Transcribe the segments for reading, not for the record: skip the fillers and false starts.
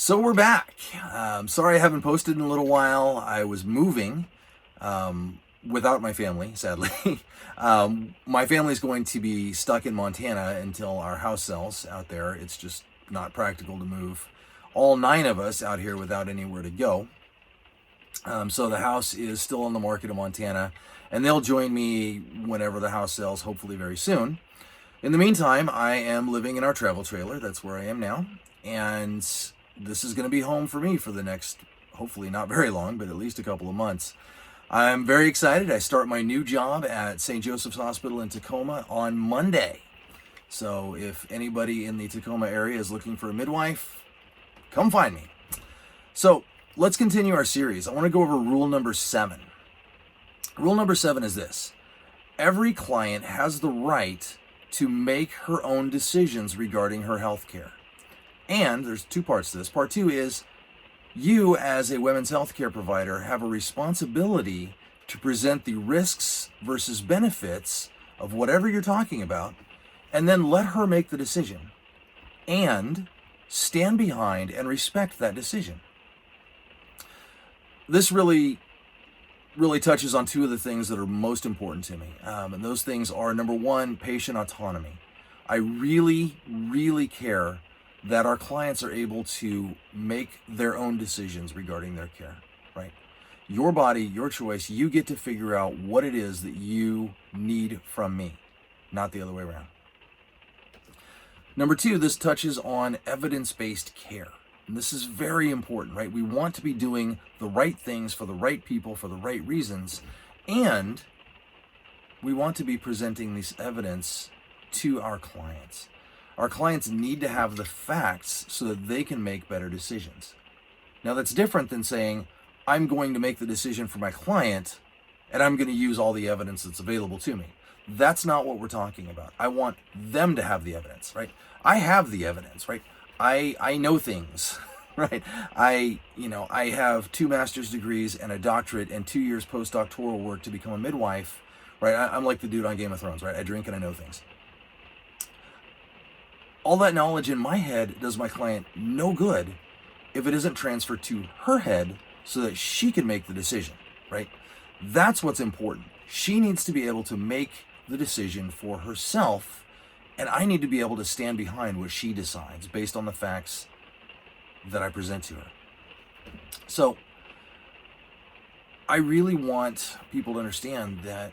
So we're back. Sorry I haven't posted in a little while. I was moving without my family, sadly. My family's going to be stuck in Montana until our house sells out there. It's just not practical to move all 9 of us out here without anywhere to go. So the house is still on the market in Montana, and they'll join me whenever the house sells, hopefully very soon. In the meantime, I am living in our travel trailer. That's where I am now. And this is going to be home for me for the next, hopefully not very long, but at least a couple of months. I'm very excited. I start my new job at St. Joseph's Hospital in Tacoma on Monday. So if anybody in the Tacoma area is looking for a midwife, come find me. So let's continue our series. I want to go over rule number 7. Rule number 7 is this: every client has the right to make her own decisions regarding her health care. And there's 2 parts to this. Part 2 is you, as a women's health care provider, have a responsibility to present the risks versus benefits of whatever you're talking about, and then let her make the decision and stand behind and respect that decision. This really touches on 2 of the things that are most important to me. And those things are, number 1, patient autonomy. I really care that our clients are able to make their own decisions regarding their care, right? Your body, your choice, you get to figure out what it is that you need from me, not the other way around. Number 2, this touches on evidence-based care. And this is very important, right? We want to be doing the right things for the right people for the right reasons, and we want to be presenting this evidence to our clients. Our clients need to have the facts so that they can make better decisions. Now, that's different than saying, I'm going to make the decision for my client and I'm going to use all the evidence that's available to me. That's not what we're talking about. I want them to have the evidence, right? I have the evidence, right? I know things, right? I have 2 master's degrees and a doctorate and 2 years postdoctoral work to become a midwife, right? I'm like the dude on Game of Thrones, right? I drink and I know things. All that knowledge in my head does my client no good if it isn't transferred to her head so that she can make the decision, right? That's what's important. She needs to be able to make the decision for herself, and I need to be able to stand behind what she decides based on the facts that I present to her. So I really want people to understand that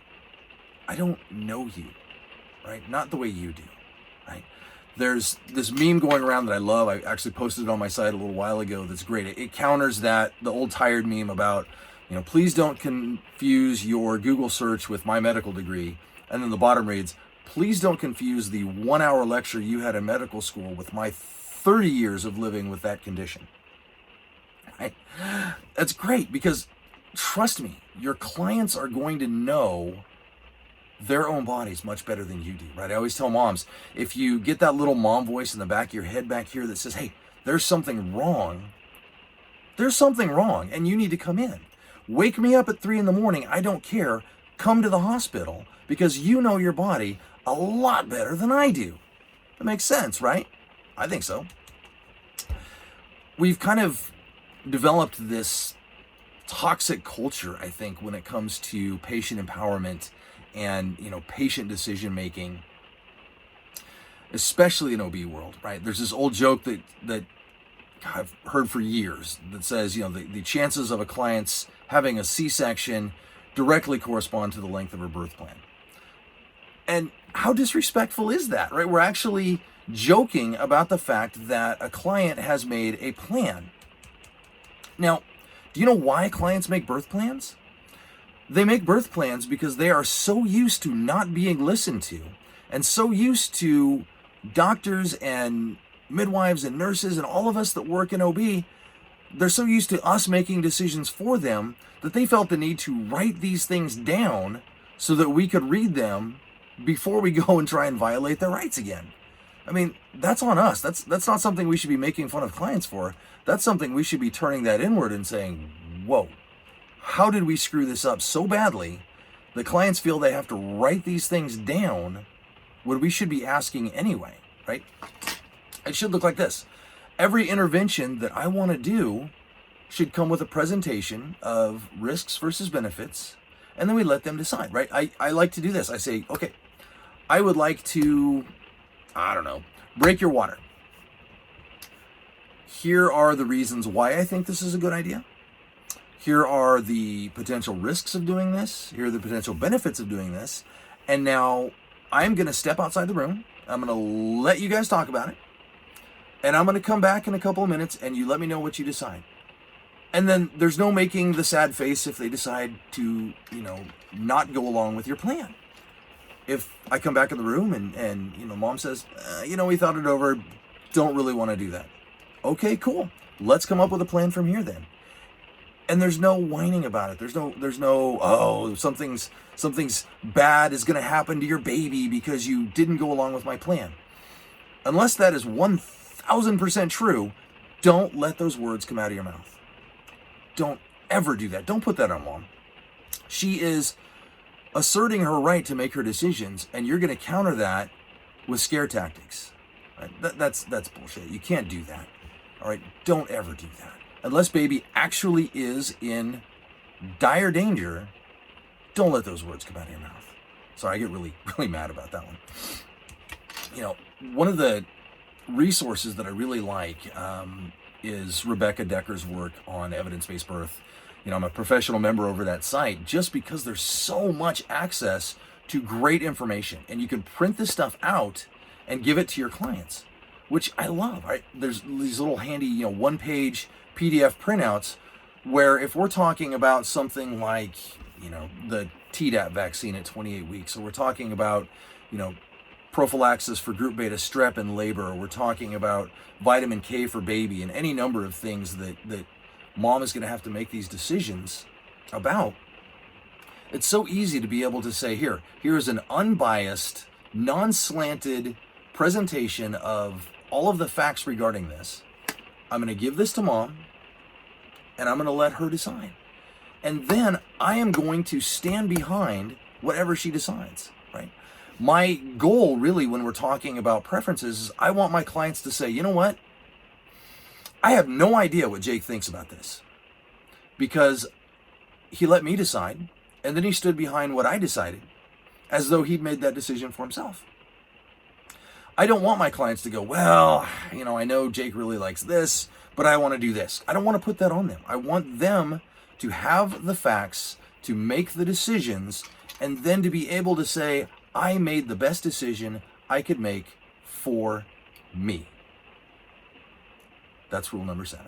I don't know you, right? Not the way you do, right? There's this meme going around that I love. I actually posted it on my site a little while ago. That's great. It counters the old tired meme about, please don't confuse your Google search with my medical degree. And then the bottom reads, please don't confuse the 1-hour lecture you had in medical school with my 30 years of living with that condition. Right? That's great, because trust me, your clients are going to know their own bodies much better than you do, right? I always tell moms, if you get that little mom voice in the back of your head back here that says, hey, there's something wrong, and you need to come in. Wake me up at 3 a.m, I don't care. Come to the hospital, because you know your body a lot better than I do. That makes sense, right? I think so. We've kind of developed this toxic culture, I think, when it comes to patient empowerment and patient decision making, especially in OB world, right? There's this old joke that I've heard for years that says, the chances of a client's having a C-section directly correspond to the length of her birth plan. And how disrespectful is that, right? We're actually joking about the fact that a client has made a plan. Now, do you know why clients make birth plans? They make birth plans because they are so used to not being listened to, and so used to doctors and midwives and nurses and all of us that work in OB, they're so used to us making decisions for them that they felt the need to write these things down so that we could read them before we go and try and violate their rights again. I mean, that's on us. That's not something we should be making fun of clients for. That's something we should be turning that inward and saying, whoa, how did we screw this up so badly that clients feel they have to write these things down when we should be asking anyway, right? It should look like this. every intervention that I want to do should come with a presentation of risks versus benefits, and then we let them decide, right? I like to do this. I say, okay, I would like to, I don't know, break your water. Here are the reasons why I think this is a good idea. Here are the potential risks of doing this. Here are the potential benefits of doing this. And now I'm going to step outside the room. I'm going to let you guys talk about it. And I'm going to come back in a couple of minutes and you let me know what you decide. And then there's no making the sad face if they decide to, not go along with your plan. If I come back in the room and mom says, we thought it over, don't really want to do that. Okay, cool. Let's come up with a plan from here then. And there's no whining about it. There's no, oh, something's bad is going to happen to your baby because you didn't go along with my plan. Unless that is 1000% true, don't let those words come out of your mouth. Don't ever do that. Don't put that on mom. She is asserting her right to make her decisions, and you're going to counter that with scare tactics. Right? That's bullshit. You can't do that. All right? Don't ever do that. Unless baby actually is in dire danger, don't let those words come out of your mouth. Sorry, I get really, really mad about that one. One of the resources that I really like is Rebecca Decker's work on evidence-based birth. I'm a professional member over that site just because there's so much access to great information. And you can print this stuff out and give it to your clients, which I love. Right? There's these little handy, one-page PDF printouts where if we're talking about something like, the Tdap vaccine at 28 weeks, or we're talking about, prophylaxis for group beta strep in labor, or we're talking about vitamin K for baby, and any number of things that mom is going to have to make these decisions about. It's so easy to be able to say, here's an unbiased, non-slanted presentation of all of the facts regarding this. I'm going to give this to mom, and I'm going to let her decide. And then I am going to stand behind whatever she decides, right? My goal really when we're talking about preferences is I want my clients to say, you know what? I have no idea what Jake thinks about this because he let me decide, and then he stood behind what I decided as though he'd made that decision for himself. I don't want my clients to go, well, I know Jake really likes this, but I want to do this. I don't want to put that on them. I want them to have the facts, to make the decisions, and then to be able to say, I made the best decision I could make for me. That's rule number 7.